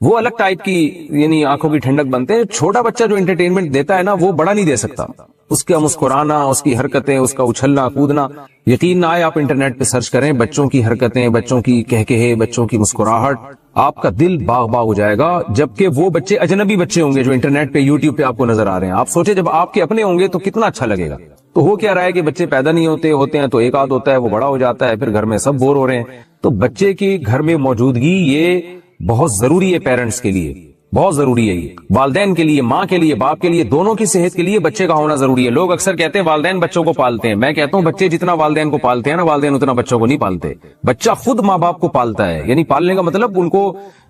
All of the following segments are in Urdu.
وہ الگ ٹائپ کی یعنی آنکھوں کی ٹھنڈک بنتے ہیں. چھوٹا بچہ جو انٹرٹینمنٹ دیتا ہے نا وہ بڑا نہیں دے سکتا. اس کا مسکرانا، اس کی حرکتیں، اس کا اچھلنا کودنا، یقین نہ آئے آپ انٹرنیٹ پہ سرچ کریں بچوں کی حرکتیں، بچوں کی کہکہے، بچوں کی مسکراہٹ، آپ کا دل باغ باغ ہو جائے گا. جبکہ وہ بچے اجنبی بچے ہوں گے جو انٹرنیٹ پہ یوٹیوب پہ آپ کو نظر آ رہے ہیں. آپ سوچے جب آپ کے اپنے ہوں گے تو کتنا اچھا لگے گا. تو ہو کیا رہا ہے کہ بچے پیدا نہیں ہوتے ہیں تو ایک آدھ ہوتا ہے، وہ بڑا ہو جاتا ہے، پھر گھر میں سب بور ہو رہے ہیں. تو بچے کی گھر میں موجودگی یہ بہت ضروری ہے، پیرنٹس کے لیے بہت ضروری ہے. یہ والدین کے لیے، ماں کے لیے، باپ کے لیے، دونوں کی صحت کے لیے بچے کا ہونا ضروری ہے. لوگ اکثر کہتے ہیں والدین بچوں کو پالتے ہیں. میں کہتا ہوں بچے جتنا والدین کو پالتے ہیں نا، والدین اتنا بچوں کو نہیں پالتے. بچہ خود ماں باپ کو پالتا ہے. یعنی پالنے کا مطلب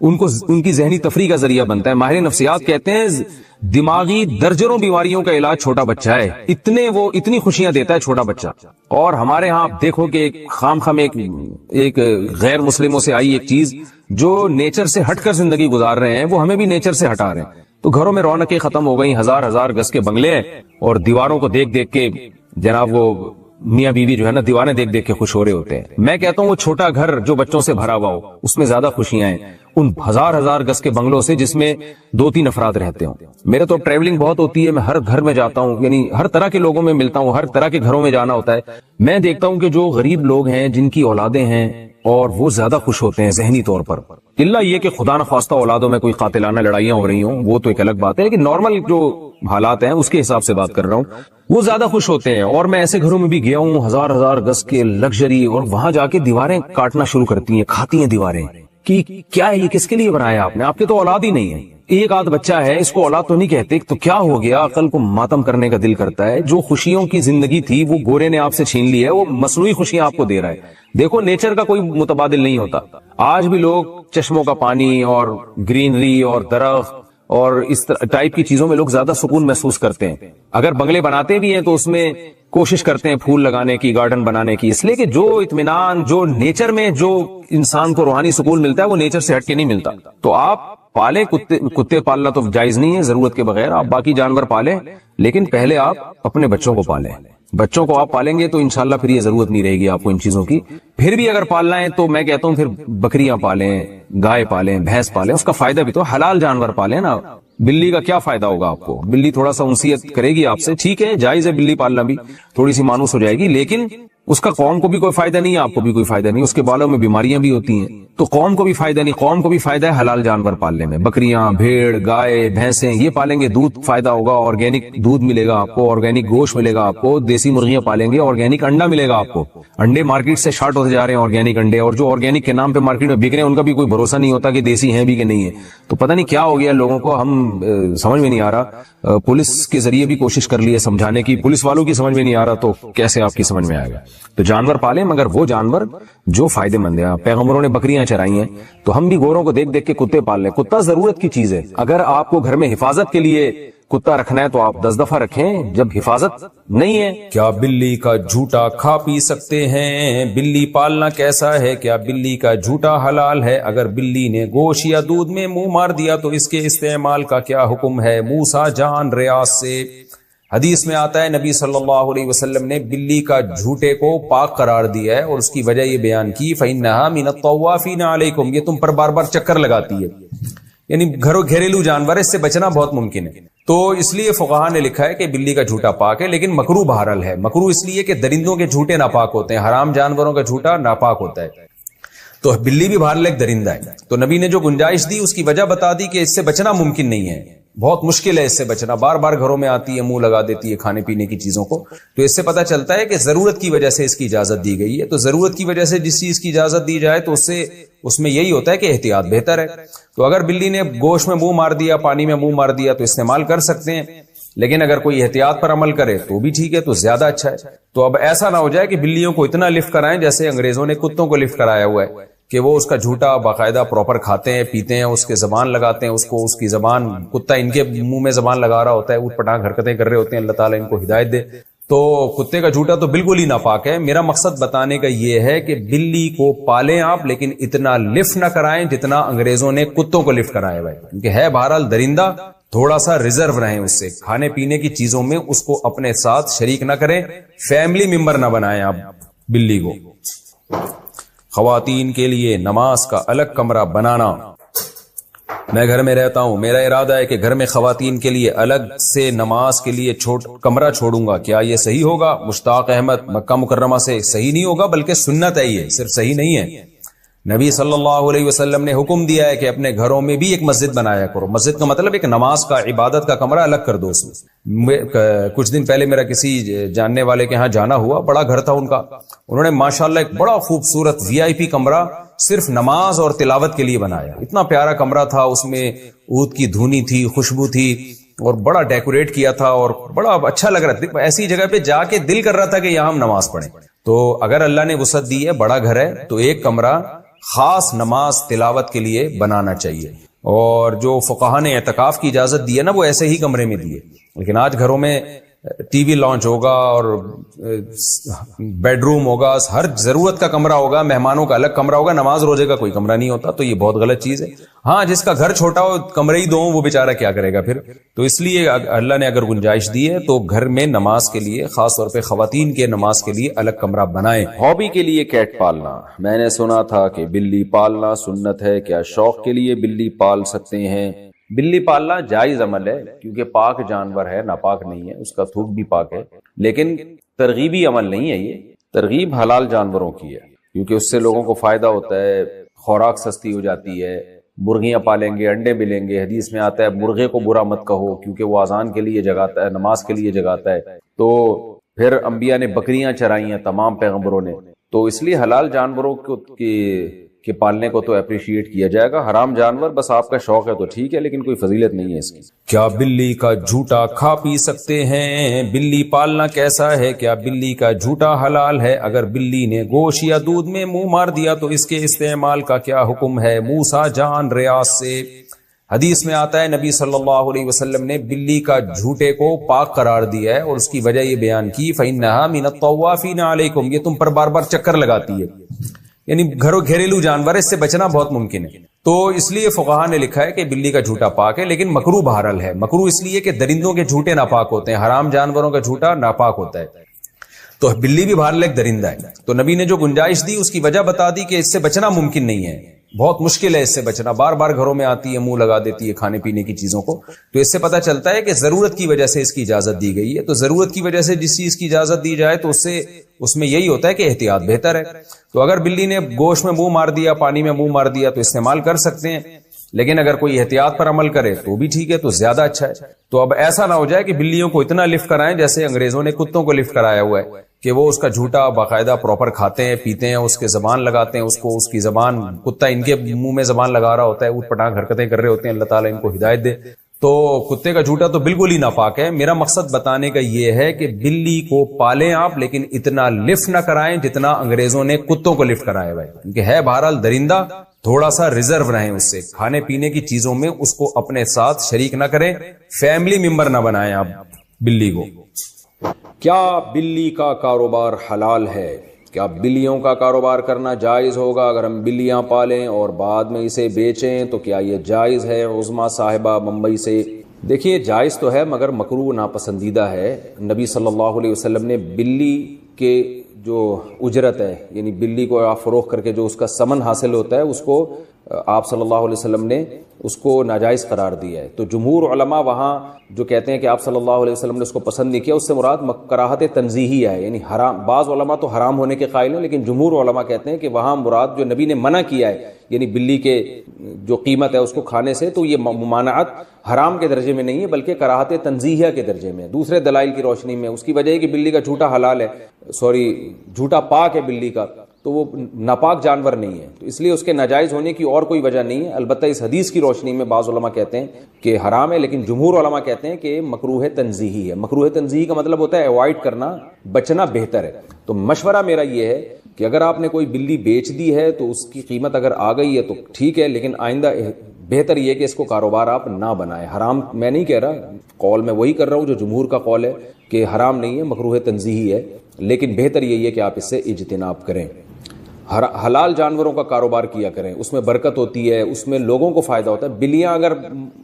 ان کی ذہنی تفریح کا ذریعہ بنتا ہے. ماہر نفسیات کہتے ہیں دماغی درجنوں بیماریوں کا علاج چھوٹا بچہ ہے. اتنی خوشیاں دیتا ہے چھوٹا بچہ. اور ہمارے ہاں آپ دیکھو کہ ایک غیر مسلموں سے آئی ایک چیز جو نیچر سے ہٹ کر زندگی گزار رہے ہیں، وہ ہمیں بھی نیچر سے ہٹا رہے ہیں. تو گھروں میں رونقیں ختم ہو گئی، ہزار گز کے بنگلے ہیں، اور دیواروں کو دیکھ دیکھ کے جناب وہ میاں بیوی جو ہے نا دیوانے دیکھ دیکھ کے خوش ہو رہے ہوتے ہیں. میں کہتا ہوں وہ چھوٹا گھر جو بچوں سے بھرا ہوا ہو اس میں زیادہ خوشیاں ہیں ان ہزار گز کے بنگلوں سے جس میں 2-3 افراد رہتے ہوں. میرے تو ٹریولنگ بہت ہوتی ہے، میں ہر گھر میں جاتا ہوں، یعنی ہر طرح کے لوگوں میں ملتا ہوں، ہر طرح کے گھروں میں جانا ہوتا ہے. میں دیکھتا ہوں کہ جو غریب لوگ ہیں جن کی اولادیں ہیں اور وہ زیادہ خوش ہوتے ہیں ذہنی طور پر. اللہ یہ کہ خدا نخواستہ اولادوں میں کوئی قاتلانہ لڑائیاں ہو رہی ہوں وہ تو ایک الگ بات ہے، لیکن نارمل جو حالات ہیں اس کے حساب سے بات کر رہا ہوں، وہ زیادہ خوش ہوتے ہیں. اور میں ایسے گھروں میں بھی گیا ہوں ہزار گز کے لگژری، اور وہاں جا کے دیواریں کاٹنا شروع کرتی ہیں، کھاتی ہیں دیواریں کہ کیا ہے یہ، کس کے لیے بنایا آپ نے؟ آپ کے تو اولاد ہی نہیں ہے. ایک آدھ بچہ ہے، اس کو اولاد تو نہیں کہتے، تو کیا ہو گیا؟ عقل کو ماتم کرنے کا دل کرتا ہے. جو خوشیوں کی زندگی تھی وہ گورے نے آپ سے چھین لی ہے، وہ مصنوعی خوشیاں آپ کو دے رہا ہے. دیکھو نیچر کا کوئی متبادل نہیں ہوتا. آج بھی لوگ چشموں کا پانی اور گرینری اور درخت اور اس ٹائپ کی چیزوں میں لوگ زیادہ سکون محسوس کرتے ہیں. اگر بنگلے بناتے بھی ہیں تو اس میں کوشش کرتے ہیں پھول لگانے کی، گارڈن بنانے کی، اس لیے کہ جو اطمینان جو نیچر میں جو انسان کو روحانی سکون ملتا ہے وہ نیچر سے ہٹ کے نہیں ملتا. تو آپ پالیں، کتے پالنا تو جائز نہیں ہے ضرورت کے بغیر، آپ باقی جانور پالیں، لیکن پہلے آپ اپنے بچوں کو پالیں. بچوں کو آپ پالیں گے تو انشاءاللہ پھر یہ ضرورت نہیں رہے گی آپ کو ان چیزوں کی. پھر بھی اگر پالنا ہے تو میں کہتا ہوں پھر بکریاں پالیں، گائے پالیں، بھینس پالیں، اس کا فائدہ بھی تو حلال جانور پالیں نا. بلی کا کیا فائدہ ہوگا آپ کو؟ بلی تھوڑا سا انسیت کرے گی آپ سے، ٹھیک ہے جائز ہے بلی پالنا بھی، تھوڑی سی مانوس ہو جائے گی، لیکن اس کا قوم کو بھی کوئی فائدہ نہیں ہے، آپ کو بھی کوئی فائدہ نہیں. اس کے بالوں میں بیماریاں بھی ہوتی ہیں، تو قوم کو بھی فائدہ نہیں. قوم کو بھی فائدہ ہے حلال جانور پالنے میں. بکریاں، بھیڑ، گائے، بھینسیں یہ پالیں گے، دودھ فائدہ ہوگا، آرگینک دودھ ملے گا آپ کو، آرگینک گوشت ملے گا آپ کو. دیسی مرغیاں پالیں گے، آرگینک انڈا ملے گا آپ کو. انڈے مارکیٹ سے شارٹ ہوتے جا رہے ہیں آرگینک انڈے، اور جو آرگینک کے نام پہ مارکیٹ میں بک رہے ہیں ان کا بھی کوئی بھروسہ نہیں ہوتا کہ دیسی ہیں بھی کہ نہیں ہے. تو پتہ نہیں کیا ہو گیا لوگوں کو، ہم سمجھ میں نہیں آ رہا. پولیس کے ذریعے بھی کوشش کر لی ہے سمجھانے کی، پولیس والوں کی سمجھ میں نہیں آ رہا، تو کیسے آپ کی سمجھ میں آئے گا؟ تو جانور پالیں مگر وہ جانور جو فائدے مند ہیں. پیغمبروں نے بکریاں چرائی ہیں تو ہم بھی گوروں کو دیکھ دیکھ کے کتے پال لیں. کتا ضرورت کی چیز ہے. اگر آپ کو گھر میں حفاظت کے لیے کتا رکھنا ہے تو آپ 10 دفعہ رکھیں. جب حفاظت نہیں ہے، کیا بلی کا جھوٹا کھا پی سکتے ہیں؟ بلی پالنا کیسا ہے؟ کیا بلی کا جھوٹا حلال ہے؟ اگر بلی نے گوشت یا دودھ میں منہ مار دیا تو اس کے استعمال کا کیا حکم ہے؟ موسیٰ جان ریاض سے حدیث میں آتا ہے نبی صلی اللہ علیہ وسلم نے بلی کا جھوٹے کو پاک قرار دیا ہے، اور اس کی وجہ یہ بیان کی فَإِنَّهَا مِنَ الطَّوَّافِينَ عَلَيْكُمْ، یہ تم پر بار بار چکر لگاتی ہے. یعنی گھریلو جانور، اس سے بچنا بہت ممکن ہے. تو اس لیے فقہاء نے لکھا ہے کہ بلی کا جھوٹا پاک ہے، لیکن مکروہ بہرحال ہے. مکروہ اس لیے کہ درندوں کے جھوٹے ناپاک ہوتے ہیں، حرام جانوروں کا جھوٹا ناپاک ہوتا ہے. تو بلی بھی بہرحال ایک درندہ ہے. تو نبی نے جو گنجائش دی اس کی وجہ بتا دی کہ اس سے بچنا ممکن نہیں ہے، بہت مشکل ہے اس سے بچنا. بار بار گھروں میں آتی ہے، منہ لگا دیتی ہے کھانے پینے کی چیزوں کو. تو اس سے پتہ چلتا ہے کہ ضرورت کی وجہ سے اس کی اجازت دی گئی ہے. تو ضرورت کی وجہ سے جس چیز کی اجازت دی جائے تو اس میں یہی ہوتا ہے کہ احتیاط بہتر ہے. تو اگر بلی نے گوشت میں منہ مار دیا، پانی میں منہ مار دیا تو استعمال کر سکتے ہیں، لیکن اگر کوئی احتیاط پر عمل کرے تو بھی ٹھیک ہے، تو زیادہ اچھا ہے. تو اب ایسا نہ ہو جائے کہ بلیوں کو اتنا لفٹ کرائیں جیسے انگریزوں نے کتوں کو لفٹ کرایا ہوا ہے، کہ وہ اس کا جھوٹا باقاعدہ پراپر کھاتے ہیں، پیتے ہیں، اس کے زبان لگاتے ہیں، اس کی زبان، کتا ان کے منہ میں زبان لگا رہا ہوتا ہے، اوٹ پٹانگ حرکتیں کر رہے ہوتے ہیں. اللہ تعالیٰ ان کو ہدایت دے. تو کتے کا جھوٹا تو بالکل ہی ناپاک ہے. میرا مقصد بتانے کا یہ ہے کہ بلی کو پالیں آپ، لیکن اتنا لفٹ نہ کرائیں جتنا انگریزوں نے کتوں کو لفٹ کرایا ہوا ہے، کیونکہ ہے بہرحال درندہ. تھوڑا سا ریزرو رہیں اس سے، کھانے پینے کی چیزوں میں اس کو اپنے ساتھ شریک نہ کریں، فیملی ممبر نہ بنائیں آپ بلی کو. خواتین کے لیے نماز کا الگ کمرہ بنانا میں گھر میں رہتا ہوں, میرا ارادہ ہے کہ گھر میں خواتین کے لیے الگ سے نماز کے لیے کمرہ چھوڑوں گا, کیا یہ صحیح ہوگا؟ مشتاق احمد مکہ مکرمہ سے. صحیح نہیں ہوگا بلکہ سنت ہے, یہ صرف صحیح نہیں ہے. نبی صلی اللہ علیہ وسلم نے حکم دیا ہے کہ اپنے گھروں میں بھی ایک مسجد بنایا کرو. مسجد کا مطلب ایک نماز کا, عبادت کا کمرہ الگ کر دو. کچھ دن پہلے میرا کسی جاننے والے کے ہاں جانا ہوا, بڑا گھر تھا ان کا, انہوں نے ماشاءاللہ ایک بڑا خوبصورت VIP کمرہ صرف نماز اور تلاوت کے لیے بنایا. اتنا پیارا کمرہ تھا, اس میں عود کی دھونی تھی, خوشبو تھی, اور بڑا ڈیکوریٹ کیا تھا اور بڑا اچھا لگ رہا تھا. ایسی جگہ پہ جا کے دل کر رہا تھا کہ یہاں ہم نماز پڑھیں. تو اگر اللہ نے وسعت دی ہے, بڑا گھر ہے, تو ایک کمرہ خاص نماز تلاوت کے لیے بنانا چاہیے. اور جو فقہا نے اعتکاف کی اجازت دی ہے نا, وہ ایسے ہی کمرے میں دیے. لیکن آج گھروں میں ٹی وی لانچ ہوگا اور بیڈ روم ہوگا, ہر ضرورت کا کمرہ ہوگا, مہمانوں کا الگ کمرہ ہوگا, نماز روزے کا کوئی کمرہ نہیں ہوتا. تو یہ بہت غلط چیز ہے. ہاں, جس کا گھر چھوٹا ہو, کمرے ہی دو ہوں, وہ بیچارہ کیا کرے گا پھر. تو اس لیے اللہ نے اگر گنجائش دی ہے تو گھر میں نماز کے لیے, خاص طور پہ خواتین کے نماز کے لیے الگ کمرہ بنائیں. ہابی کے لیے کیٹ پالنا. میں نے سنا تھا کہ بلی پالنا سنت ہے, کیا شوق کے لیے بلی پال سکتے ہیں؟ بلی پالنا جائز عمل ہے, کیونکہ پاک جانور ہے, ناپاک نہیں ہے, اس کا تھوک بھی پاک ہے. لیکن ترغیبی عمل نہیں ہے, یہ ترغیب حلال جانوروں کی ہے, کیونکہ اس سے لوگوں کو فائدہ ہوتا ہے, خوراک سستی ہو جاتی ہے. مرغیاں پالیں گے, انڈے ملیں گے. حدیث میں آتا ہے مرغے کو برا مت کہو, کیونکہ وہ اذان کے لیے جگاتا ہے, نماز کے لیے جگاتا ہے. تو پھر انبیاء نے بکریاں چرائی ہیں, تمام پیغمبروں نے. تو اس لیے حلال جانوروں کے پالنے کو تو اپریشیٹ کیا جائے گا. حرام جانور بس آپ کا شوق ہے تو ٹھیک ہے, لیکن کوئی فضیلت نہیں ہے اس کی. کیا بلی کا جھوٹا کھا پی سکتے ہیں؟ بلی پالنا کیسا ہے؟ کیا بلی کا جھوٹا حلال ہے؟ اگر بلی نے گوشت یا دودھ میں منہ مار دیا تو اس کے استعمال کا کیا حکم ہے؟ موسیٰ جان ریاض سے. حدیث میں آتا ہے نبی صلی اللہ علیہ وسلم نے بلی کا جھوٹے کو پاک قرار دیا ہے, اور اس کی وجہ یہ بیان کی فَإِنَّهَا مِنَ الطَّوَّافِينَ عَلَيْكُمْ, یہ تم پر بار بار چکر لگاتی ہے. یعنی گھریلو جانور ہے, اس سے بچنا بہت ممکن ہے. تو اس لیے فقہا نے لکھا ہے کہ بلی کا جھوٹا پاک ہے, لیکن مکروہ بہرحال ہے. مکروہ اس لیے کہ درندوں کے جھوٹے ناپاک ہوتے ہیں, حرام جانوروں کا جھوٹا ناپاک ہوتا ہے. تو بلی بھی بہرحال ایک درندہ ہے. تو نبی نے جو گنجائش دی اس کی وجہ بتا دی کہ اس سے بچنا ممکن نہیں ہے, بہت مشکل ہے اس سے بچنا. بار بار گھروں میں آتی ہے, منہ لگا دیتی ہے کھانے پینے کی چیزوں کو. تو اس سے پتہ چلتا ہے کہ ضرورت کی وجہ سے اس کی اجازت دی گئی ہے. تو ضرورت کی وجہ سے جس چیز کی اجازت دی جائے تو اس میں یہی ہوتا ہے کہ احتیاط بہتر ہے. تو اگر بلی نے گوشت میں منہ مار دیا, پانی میں منہ مار دیا, تو استعمال کر سکتے ہیں. لیکن اگر کوئی احتیاط پر عمل کرے تو بھی ٹھیک ہے, تو زیادہ اچھا ہے. تو اب ایسا نہ ہو جائے کہ بلیوں کو اتنا لفٹ کرائیں جیسے انگریزوں نے کتوں کو لفٹ کرایا ہوا ہے, کہ وہ اس کا جھوٹا باقاعدہ پراپر کھاتے ہیں, پیتے ہیں, اس کے زبان لگاتے ہیں, اس کی زبان, کتا ان کے منہ میں زبان لگا رہا ہوتا ہے, اوٹ پٹانگ حرکتیں کر رہے ہوتے ہیں. اللہ تعالیٰ ان کو ہدایت دے. تو کتے کا جھوٹا تو بالکل ہی ناپاک ہے. میرا مقصد بتانے کا یہ ہے کہ بلی کو پالیں آپ, لیکن اتنا لفٹ نہ کرائیں جتنا انگریزوں نے کتوں کو لفٹ کرایا ہوا ہے, کیونکہ ہے بہرحال درندہ. تھوڑا سا ریزرو رہیں اس سے, کھانے پینے کی چیزوں میں اس کو اپنے ساتھ شریک نہ کریں, فیملی ممبر نہ بنائیں آپ بلی کو. کیا بلی کا کاروبار حلال ہے؟ کیا بلیوں کا کاروبار کرنا جائز ہوگا؟ اگر ہم بلیاں پالیں اور بعد میں اسے بیچیں تو کیا یہ جائز ہے؟ عظما صاحبہ ممبئی سے. دیکھیے, جائز تو ہے مگر مکروہ ناپسندیدہ ہے. نبی صلی اللہ علیہ وسلم نے بلی کے جو اجرت ہے, یعنی بلی کو آپ فروخت کر کے جو اس کا ثمن حاصل ہوتا ہے, اس کو آپ صلی اللہ علیہ وسلم نے اس کو ناجائز قرار دیا ہے. تو جمہور علماء وہاں جو کہتے ہیں کہ آپ صلی اللہ علیہ وسلم نے اس کو پسند نہیں کیا, اس سے مراد کراہت تنزیہی ہے, یعنی حرام. بعض علماء تو حرام ہونے کے قائل ہیں, لیکن جمہور علماء کہتے ہیں کہ وہاں مراد جو نبی نے منع کیا ہے, یعنی بلی کے جو قیمت ہے اس کو کھانے سے, تو یہ ممانعت حرام کے درجے میں نہیں ہے بلکہ کراہت تنزیہہ کے درجے میں. دوسرے دلائل کی روشنی میں اس کی وجہ ہے کہ بلی کا جھوٹا حلال ہے, جھوٹا پاک ہے بلی کا, تو وہ ناپاک جانور نہیں ہے, تو اس لیے اس کے ناجائز ہونے کی اور کوئی وجہ نہیں ہے. البتہ اس حدیث کی روشنی میں بعض علماء کہتے ہیں کہ حرام ہے, لیکن جمہور علماء کہتے ہیں کہ مکروہ تنزیہی ہے. مکروہ تنزیہی کا مطلب ہوتا ہے اوائڈ کرنا, بچنا بہتر ہے. تو مشورہ میرا یہ ہے کہ اگر آپ نے کوئی بلی بیچ دی ہے تو اس کی قیمت اگر آ گئی ہے تو ٹھیک ہے, لیکن آئندہ بہتر یہ کہ اس کو کاروبار آپ نہ بنائیں. حرام میں نہیں کہہ رہا, قول میں وہی کر رہا ہوں جو جمہور کا قول ہے کہ حرام نہیں ہے, مکروہ تنزیہی ہے, لیکن بہتر یہ ہے کہ آپ اس سے اجتناب کریں. حلال جانوروں کا کاروبار کیا کریں, اس میں برکت ہوتی ہے, اس میں لوگوں کو فائدہ ہوتا ہے. بلیاں اگر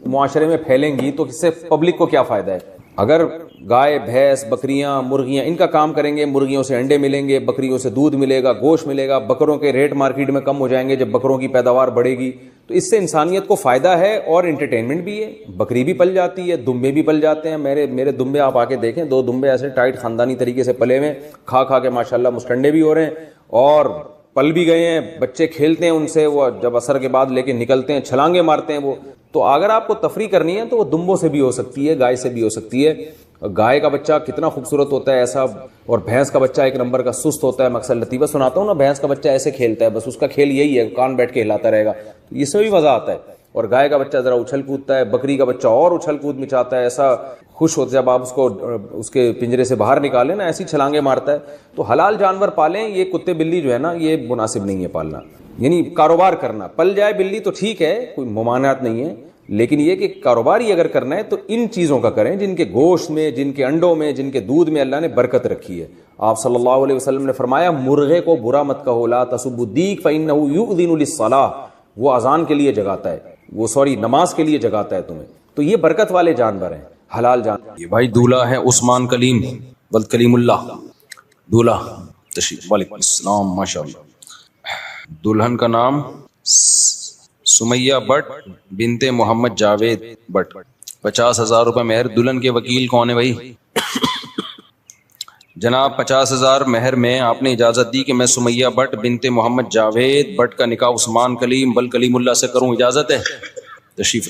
معاشرے میں پھیلیں گی تو اس سے پبلک کو کیا فائدہ ہے؟ اگر گائے بھینس بکریاں مرغیاں ان کا کام کریں گے، مرغیوں سے انڈے ملیں گے، بکریوں سے دودھ ملے گا، گوشت ملے گا، بکروں کے ریٹ مارکیٹ میں کم ہو جائیں گے جب بکروں کی پیداوار بڑھے گی، تو اس سے انسانیت کو فائدہ ہے اور انٹرٹینمنٹ بھی ہے. بکری بھی پل جاتی ہے، دمبے بھی پل جاتے ہیں. میرے دمبے آپ آ کے دیکھیں، 2 دمبے ایسے ٹائٹ خاندانی طریقے سے پلے ہوئے، کھا کے ماشاءاللہ مسٹنڈے بھی ہو رہے ہیں اور پل بھی گئے ہیں. بچے کھیلتے ہیں ان سے، وہ جب عصر کے بعد لے کے نکلتے ہیں چھلانگے مارتے ہیں وہ. تو اگر آپ کو تفریح کرنی ہے تو وہ دمبوں سے بھی ہو سکتی ہے، گائے سے بھی ہو سکتی ہے. گائے کا بچہ کتنا خوبصورت ہوتا ہے ایسا، اور بھینس کا بچہ ایک نمبر کا سست ہوتا ہے. میں اکثر لطیفہ سناتا ہوں نا، بھینس کا بچہ ایسے کھیلتا ہے، بس اس کا کھیل یہی ہے، کان بیٹھ کے ہلاتا رہے گا، اس میں بھی مزہ آتا ہے. اور گائے کا بچہ ذرا اچھل کودتا ہے، بکری کا بچہ اور اچھل کود مچاتا ہے، ایسا خوش ہوتا ہے جب آپ اس کو اس کے پنجرے سے باہر نکالیں نا، ایسی چھلانگے مارتا ہے. تو حلال جانور پالیں. یہ کتے بلی جو ہے نا، یہ مناسب نہیں ہے پالنا. یعنی کاروبار کرنا، پل جائے بلی تو ٹھیک ہے، کوئی ممانعت نہیں ہے، لیکن یہ کہ کاروبار ہی اگر کرنا ہے تو ان چیزوں کا کریں جن کے گوشت میں، جن کے انڈوں میں، جن کے دودھ میں اللہ نے برکت رکھی ہے. آپ صلی اللہ علیہ وسلم نے فرمایا مرغے کو برا مت کہو، لا تسبوا الدیک فإنہ یؤذن للصلاۃ، وہ اذان کے لیے جگاتا ہے، نماز کے لیے جگاتا ہے تمہیں. تو یہ برکت والے جانور ہیں، حلال جانور. یہ بھائی دولہا ہے عثمان کلیم ولد کلیم اللہ دولہا تشریف. وعلیکم السلام. ماشاءاللہ. دلہن کا نام سمیہ بٹ بنت محمد جاوید بٹ. 50,000 روپے مہر. دلہن کے وکیل کون ہے بھائی؟ جناب 50,000 مہر میں آپ نے اجازت دی کہ میں سمیہ بٹ بنت محمد جاوید بٹ کا نکاح عثمان کلیم بل کلیم اللہ سے کروں، اجازت ہے؟ تشریف